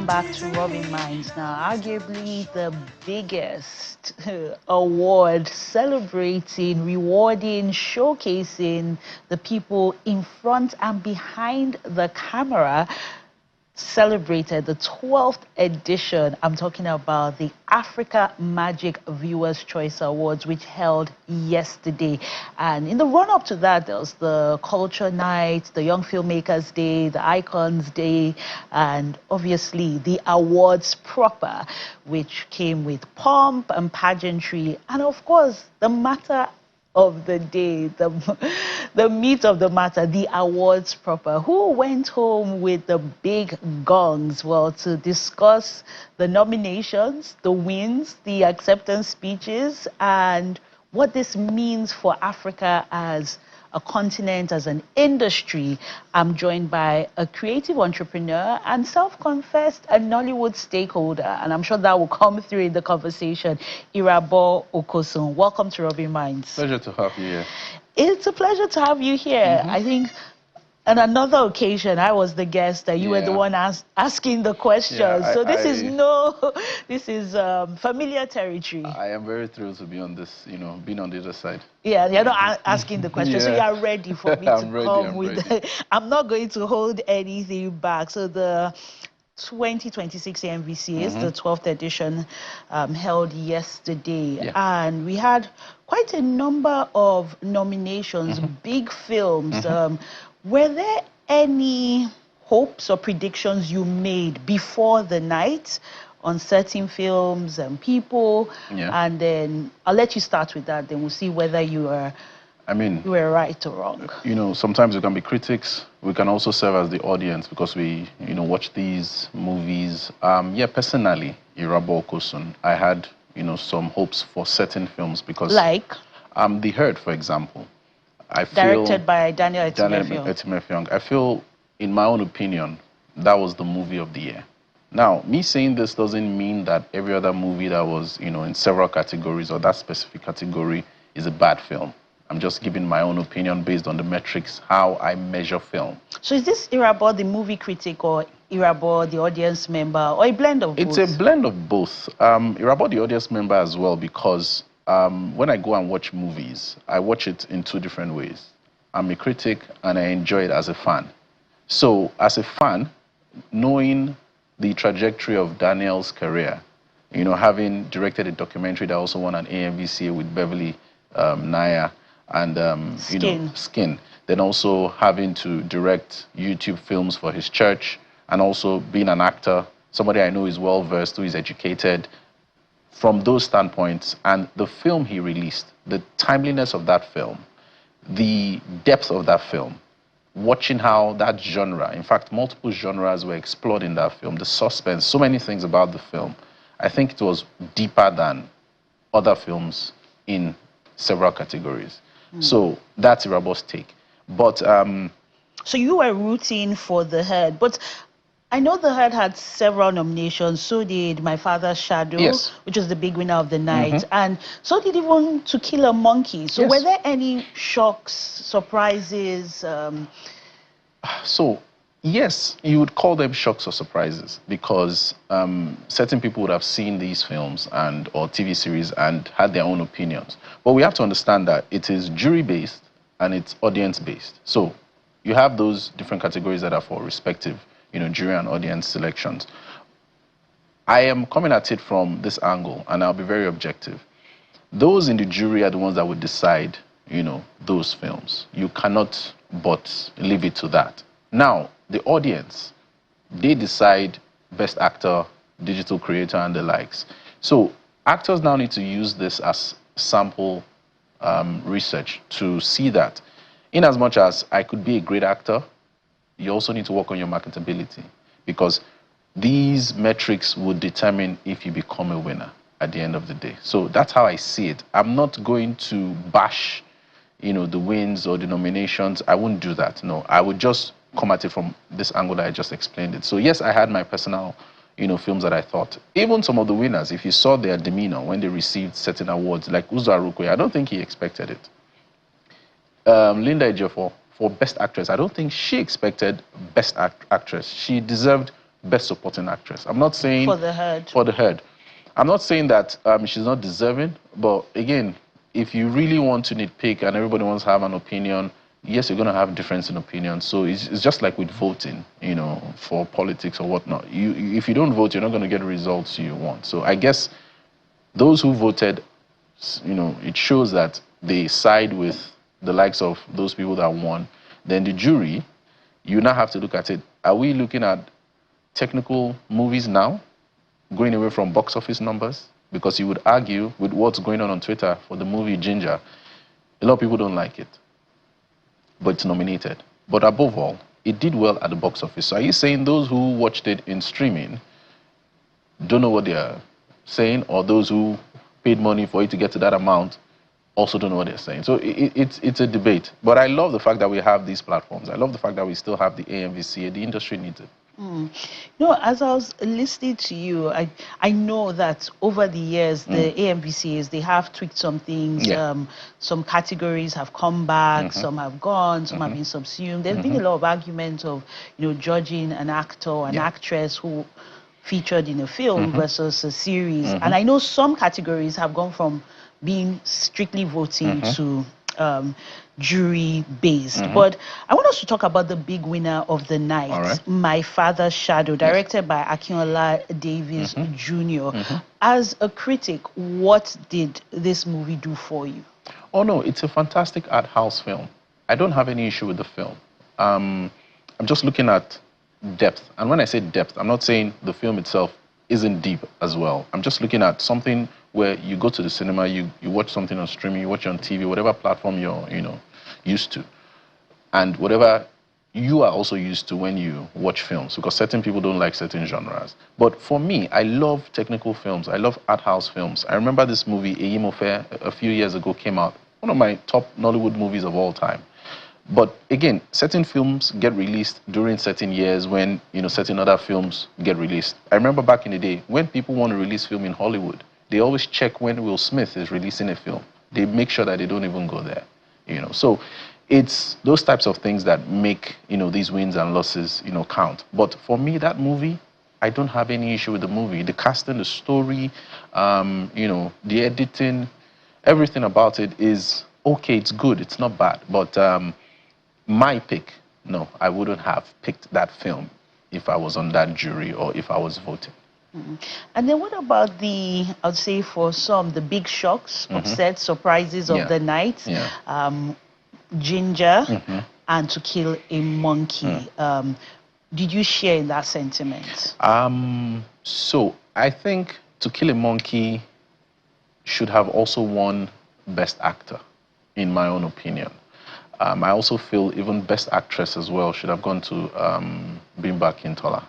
back to Robin Minds. Now, arguably the biggest award celebrating, rewarding, showcasing the people in front and behind the camera, celebrated the 12th edition. I'm talking about the Africa Magic Viewers' Choice Awards, which held yesterday. And in the run-up to that, there was the Culture Night, the Young Filmmakers Day, the Icons Day, and obviously the awards proper, which came with pomp and pageantry, and of course, the matter of the day, the meat of the matter, the awards proper. Who went home with the big guns? Well, to discuss the nominations, the wins, the acceptance speeches, and what this means for Africa as a continent, as an industry, I'm joined by a creative entrepreneur and self-confessed a Nollywood stakeholder, and I'm sure that will come through in the conversation, Irabo Okosun. Welcome to Robin Minds. Pleasure to have you here. It's a pleasure to have you here. I think on another occasion, I was the guest, and you were the one asking the questions. So this is familiar territory. I am very thrilled to be on this, being on the other side. Yeah, you're not asking the question, so you're ready for me to come with. I'm not going to hold anything back. So the 2026 AMVCA is the 12th edition, held yesterday, and we had quite a number of nominations, big films. Were there any hopes or predictions you made before the night on certain films and people? And then I'll let you start with that, then we'll see whether you were right or wrong. Sometimes we can be critics. We can also serve as the audience because we, watch these movies. Personally, Irabo Okosun, I had, some hopes for certain films because... Like? The Herd, for example. Directed by Daniel Etimefeong. I feel, in my own opinion, that was the movie of the year. Now, me saying this doesn't mean that every other movie that was, in several categories or that specific category is a bad film. I'm just giving my own opinion based on the metrics, how I measure film. So is this Irabo the movie critic or Irabo the audience member, or a blend of both? It's a blend of both. Irabo the audience member as well, because when I go and watch movies, I watch it in two different ways. I'm a critic and I enjoy it as a fan. So as a fan, knowing the trajectory of Daniel's career, having directed a documentary that also won an AMVCA with Beverly Naya and Skin, then also having to direct YouTube films for his church, and also being an actor, somebody I know is well-versed, who is educated. From those standpoints, and the film he released, the timeliness of that film, the depth of that film, watching how that genre, in fact, multiple genres were explored in that film, the suspense, so many things about the film, I think it was deeper than other films in several categories. So that's Irabo's take. But so you were rooting for The Herd, but I know The Herd had several nominations. So did My Father's Shadow, which was the big winner of the night, and so did even To Kill a Monkey. So were there any shocks, surprises? So yes, you would call them shocks or surprises, because certain people would have seen these films or TV series and had their own opinions. But we have to understand that it is jury-based and it's audience-based. So you have those different categories that are for respective, jury and audience selections. I am coming at it from this angle, and I'll be very objective. Those in the jury are the ones that would decide, those films. You cannot but leave it to that. Now, the audience, they decide best actor, digital creator, and the likes. So actors now need to use this as sample research to see that. In as much as I could be a great actor, you also need to work on your marketability, because these metrics would determine if you become a winner at the end of the day. So that's how I see it. I'm not going to bash, the wins or the nominations. I wouldn't do that. No, I would just come at it from this angle that I just explained it. So yes, I had my personal, films that I thought. Even some of the winners, if you saw their demeanor when they received certain awards, like Uzo Arukwe, I don't think he expected it. Linda Ejiofor, for Best Actress, I don't think she expected Best Actress. She deserved Best Supporting Actress. I'm not saying For the herd. for the herd. I'm not saying that she's not deserving, but again, if you really want to nitpick and everybody wants to have an opinion, yes, you're going to have difference in opinion. So it's just like with voting, you know, for politics or whatnot. If you don't vote, you're not going to get the results you want. So I guess those who voted, you know, it shows that they side with the likes of those people that won. Then the jury, you now have to look at it. Are we looking at technical movies now, going away from box office numbers? Because you would argue with what's going on Twitter for the movie Ginger, a lot of people don't like it, but it's nominated. But above all, it did well at the box office. So are you saying those who watched it in streaming don't know what they're saying, or those who paid money for it to get to that amount also don't know what they're saying? So it's a debate. But I love the fact that we have these platforms. I love the fact that we still have the AMVCA. The industry needs it. You know, as I was listening to you, I know that over the years, the AMVCAs, they have tweaked some things. Yeah. Some categories have come back, some have gone, some have been subsumed. There's been a lot of arguments of, you know, judging an actor, an actress who featured in a film versus a series. And I know some categories have gone from being strictly voting to jury based. But I want us to talk about the big winner of the night, right. My Father's Shadow, directed by Akindele Davis Jr. As a critic, what did this movie do for you? Oh no, it's a fantastic art house film. I don't have any issue with the film. I'm just looking at depth. And when I say depth, I'm not saying the film itself isn't deep as well. I'm just looking at something where you go to the cinema, you watch something on streaming, you watch it on TV, whatever platform you're, you know, used to, and whatever you are also used to when you watch films, because certain people don't like certain genres. But for me, I love technical films. I love art house films. I remember this movie, Eyimofe, a few years ago came out. One of my top Nollywood movies of all time. But again, certain films get released during certain years when, you know, certain other films get released. I remember back in the day, when people want to release film in Hollywood, they always check when Will Smith is releasing a film. They make sure that they don't even go there, you know. So it's those types of things that make, you know, these wins and losses, you know, count. But for me, that movie, I don't have any issue with the movie. The casting, the story, you know, the editing, everything about it is okay. It's good. It's not bad. But my pick, no, I wouldn't have picked that film if I was on that jury or if I was voting. And then what about the, I'd say for some, the big shocks, upset surprises of the night? Ginger and To Kill a Monkey. Did you share in that sentiment? So I think To Kill a Monkey should have also won Best Actor, in my own opinion. I also feel even Best Actress as well should have gone to Bimba Kintola.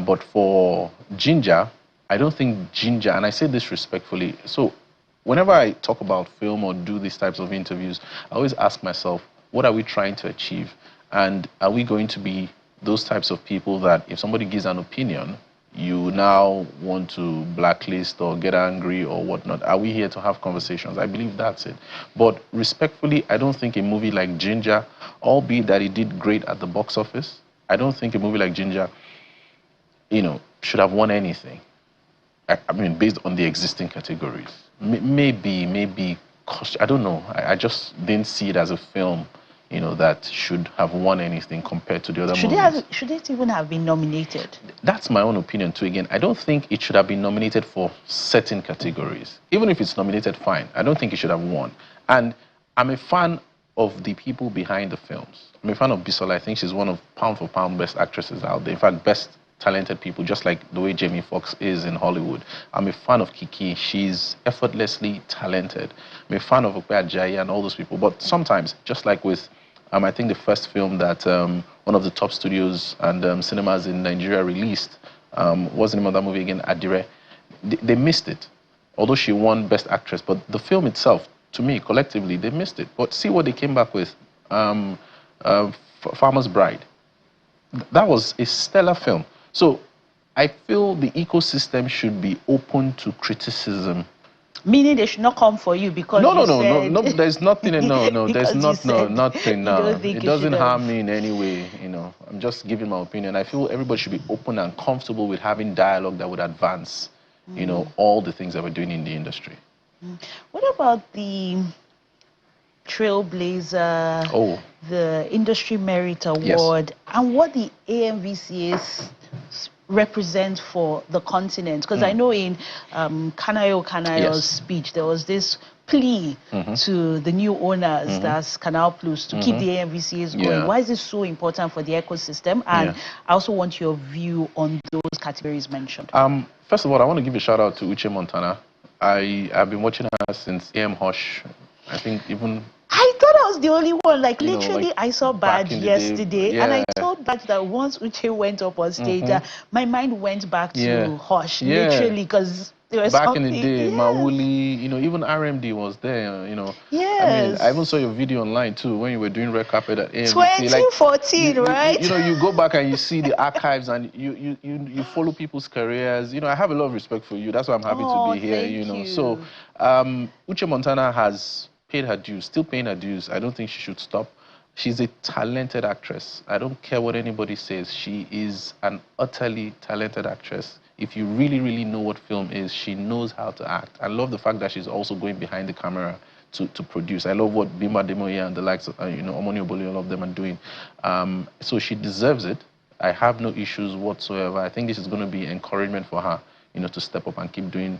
But for Ginger, I don't think Ginger, and I say this respectfully, so whenever I talk about film or do these types of interviews, I always ask myself, what are we trying to achieve? And are we going to be those types of people that if somebody gives an opinion, you now want to blacklist or get angry or whatnot? Are we here to have conversations? I believe that's it. But respectfully, I don't think a movie like Ginger, albeit that it did great at the box office, I don't think a movie like Ginger, you know, should have won anything. I mean, based on the existing categories. Maybe, I don't know. I just didn't see it as a film, you know, that should have won anything compared to the other movies. Should it even have been nominated? That's my own opinion too. Again, I don't think it should have been nominated for certain categories. Even if it's nominated, fine. I don't think it should have won. And I'm a fan of the people behind the films. I'm a fan of Bisola. I think she's one of pound for pound best actresses out there. In fact, best talented people, just like the way Jamie Foxx is in Hollywood. I'm a fan of Kiki. She's effortlessly talented. I'm a fan of Ope Ajayi and all those people. But sometimes, just like with, I think the first film that one of the top studios and cinemas in Nigeria released, what's the name of that movie again? Adire. They missed it. Although she won Best Actress, but the film itself, to me, collectively, they missed it. But see what they came back with. Farmer's Bride. That was a stellar film. So I feel the ecosystem should be open to criticism Meaning they should not come for you because No, you no, no, no, said... no. There's nothing. No, no. There's because you not. No, said nothing. you don't No, think it you should doesn't have... harm me in any way. I'm just giving my opinion. I feel everybody should be open and comfortable with having dialogue that would advance, all the things that we're doing in the industry. What about the Trailblazer, Oh, the Industry Merit yes. Award, and what the AMVCA represent for the continent? Because I know in Kanayo's speech, there was this plea to the new owners, that's Canal Plus, to keep the AMVCAs going. Why is this so important for the ecosystem? And I also want your view on those categories mentioned. First of all, I want to give a shout out to Uche Montana. I've been watching her since AM Hush. I think even... I thought I was the only one. Like, literally, I saw Badge yesterday, yeah. and I told Badge that once Uche went up on stage, my mind went back to Hush, literally, because there was back something... in the day, Mawuli, even RMD was there, Yes. I even saw your video online too when you were doing red carpet at AMVCA. 2014, right? You go back and you see the archives and you follow people's careers. I have a lot of respect for you. That's why I'm happy to be here, Thank you. So, Uche Montana has paid her dues, still paying her dues. I don't think she should stop. She's a talented actress. I don't care what anybody says. She is an utterly talented actress. If you really, really know what film is, she knows how to act. I love the fact that she's also going behind the camera to produce. I love what Bimba Demoye and the likes of, Omoni Oboli, all of them are doing. So she deserves it. I have no issues whatsoever. I think this is going to be encouragement for her, to step up and keep doing,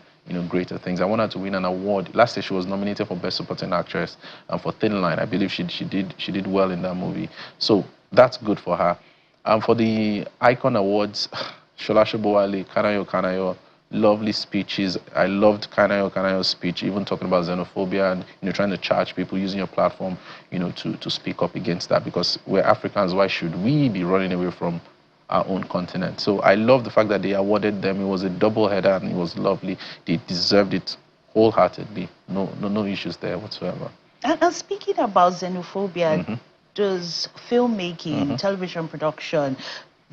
greater things. I want her to win an award. Last year she was nominated for Best Supporting Actress for Thin Line. I believe she did well in that movie. So that's good for her. For the Icon Awards, Shola Shobowale, Kanayo, lovely speeches. I loved Kanayo's speech, even talking about xenophobia and trying to charge people using your platform, to speak up against that, because we're Africans. Why should we be running away from our own continent? So I love the fact that they awarded them. It was a double header and it was lovely. They deserved it wholeheartedly. No issues there whatsoever. And speaking about xenophobia, does filmmaking, television production,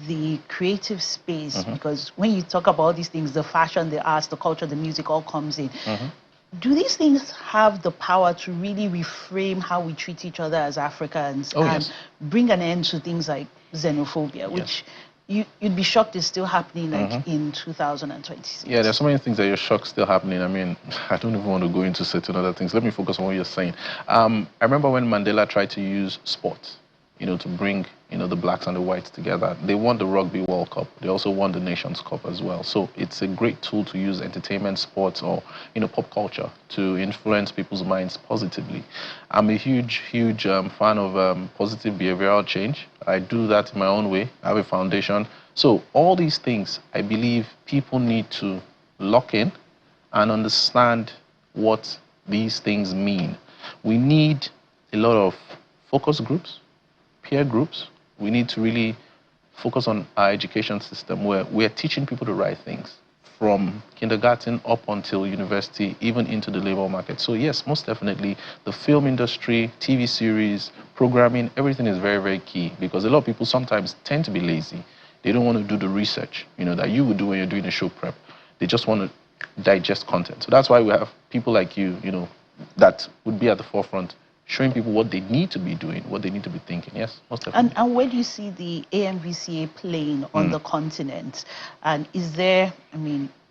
the creative space, because when you talk about all these things, the fashion, the arts, the culture, the music, all comes in. Do these things have the power to really reframe how we treat each other as Africans and bring an end to things like xenophobia, which you'd be shocked is still happening in 2026? Yeah, there's so many things that you're shocked still happening. I don't even want to go into certain other things. Let me focus on what you're saying. I remember when Mandela tried to use sports, to bring, the blacks and the whites together. They won the Rugby World Cup. They also won the Nations Cup as well. So it's a great tool to use entertainment, sports, or, pop culture to influence people's minds positively. I'm a huge fan of positive behavioral change. I do that in my own way. I have a foundation. So all these things, I believe people need to lock in and understand what these things mean. We need a lot of focus groups, peer groups. We need to really focus on our education system where we're teaching people the right things from kindergarten up until university, even into the labor market. So yes, most definitely, the film industry, TV series, programming, everything is very, very key, because a lot of people sometimes tend to be lazy. They don't want to do the research, that you would do when you're doing a show prep. They just want to digest content. So that's why we have people like you, that would be at the forefront, showing people what they need to be doing, what they need to be thinking. Yes, most definitely. And where do you see the AMVCA playing on the continent? And is there,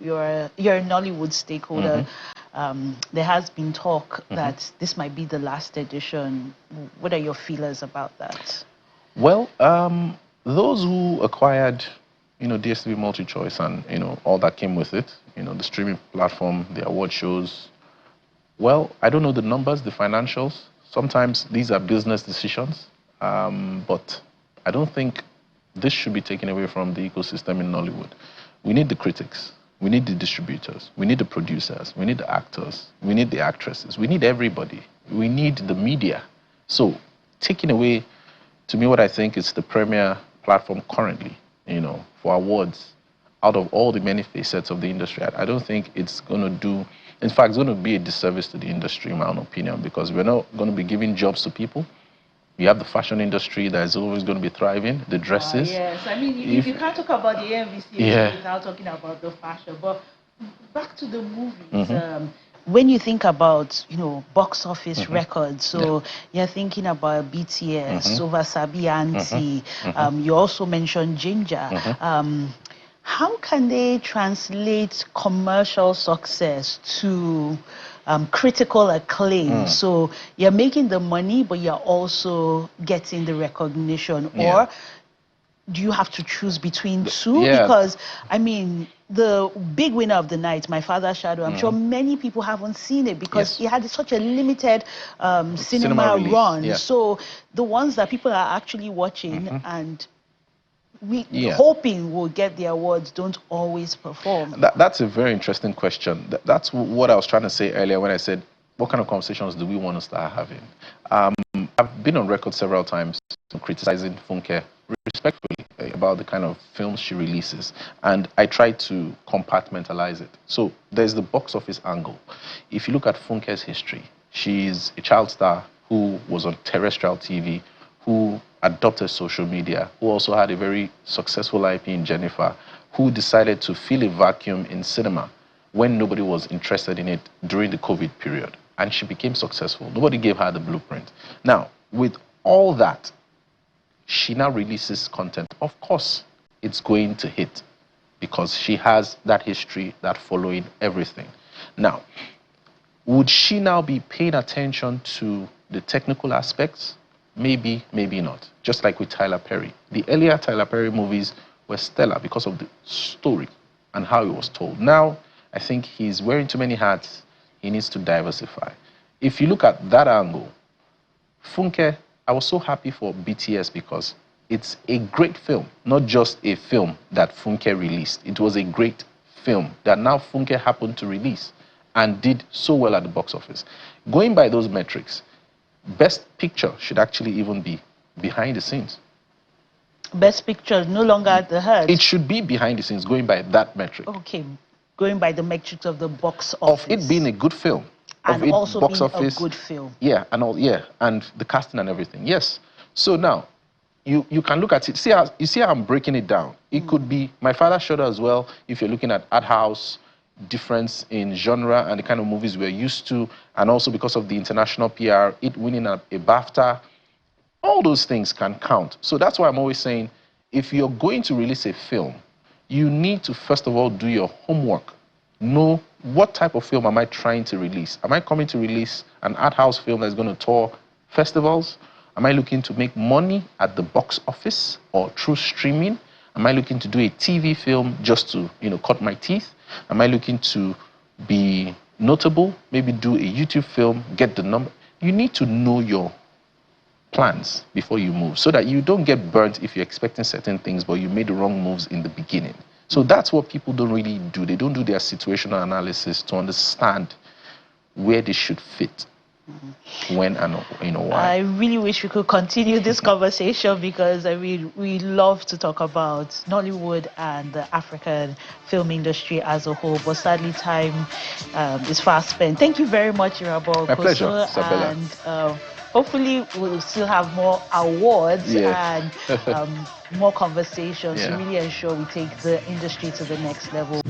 you're a Nollywood stakeholder. There has been talk that this might be the last edition. What are your feelers about that? Well, those who acquired, DSTV MultiChoice and, all that came with it, the streaming platform, the award shows, well, I don't know the numbers, the financials. Sometimes these are business decisions, but I don't think this should be taken away from the ecosystem in Nollywood. We need the critics, we need the distributors, we need the producers, we need the actors, we need the actresses, we need everybody. We need the media. So taking away, to me, what I think is the premier platform currently, for awards, out of all the many facets of the industry, I don't think it's going to do... In fact, it's going to be a disservice to the industry, in my own opinion, because we're not going to be giving jobs to people. You have the fashion industry that is always going to be thriving, the dresses. Yes, you can't talk about the AMVCA without talking about the fashion. But back to the movies, when you think about, box office records, so you're thinking about BTS, Over Sabi Auntie, you also mentioned Ginger. How can they translate commercial success to critical acclaim? So you're making the money, but you're also getting the recognition. Or do you have to choose between two? Because, I mean, the big winner of the night, My Father's Shadow, I'm sure many people haven't seen it because it had such a limited cinema run. So the ones that people are actually watching and hoping will get the awards don't always perform. That's a very interesting question. That's what I was trying to say earlier when I said, what kind of conversations do we want to start having? I've been on record several times criticizing Funke respectfully about the kind of films she releases, and I try to compartmentalize it. So there's the box office angle. If you look at Funke's history, she's a child star who was on terrestrial TV, who adopted social media, who also had a very successful IP in Jennifer, who decided to fill a vacuum in cinema when nobody was interested in it during the COVID period. And she became successful. Nobody gave her the blueprint. Now, with all that, she now releases content. Of course, it's going to hit because she has that history, that following, everything. Now, would she now be paying attention to the technical aspects? Maybe, maybe not. Just like with Tyler Perry. The earlier Tyler Perry movies were stellar because of the story and how it was told. Now, I think he's wearing too many hats. He needs to diversify. If you look at that angle, Funke, I was so happy for BTS because it's a great film, not just a film that Funke released. It was a great film that now Funke happened to release and did so well at the box office. Going by those metrics, Best Picture should actually even be behind the scenes. Best Picture no longer at the head. It should be behind the scenes, going by that metric. Okay, going by the metrics of the box office. Of it being a good film. And also being a good film. Yeah, and the casting and everything. Yes. So now, you can look at it. You see how I'm breaking it down. It could be My Father's Shadow as well, if you're looking at art house, difference in genre and the kind of movies we're used to, and also because of the international PR, it winning a BAFTA, all those things can count. So that's why I'm always saying, if you're going to release a film, you need to first of all do your homework. Know what type of film am I trying to release? Am I coming to release an art house film that's going to tour festivals? Am I looking to make money at the box office or through streaming? Am I looking to do a TV film just to, cut my teeth? Am I looking to be notable? Maybe do a YouTube film, get the number. You need to know your plans before you move so that you don't get burnt if you're expecting certain things, but you made the wrong moves in the beginning. So that's what people don't really do. They don't do their situational analysis to understand where they should fit, when and why. I really wish we could continue this conversation because we love to talk about Nollywood and the African film industry as a whole, but sadly time is fast spent. Thank you very much, Irabor. My pleasure, Isabella. And hopefully we'll still have more awards and more conversations to really ensure we take the industry to the next level.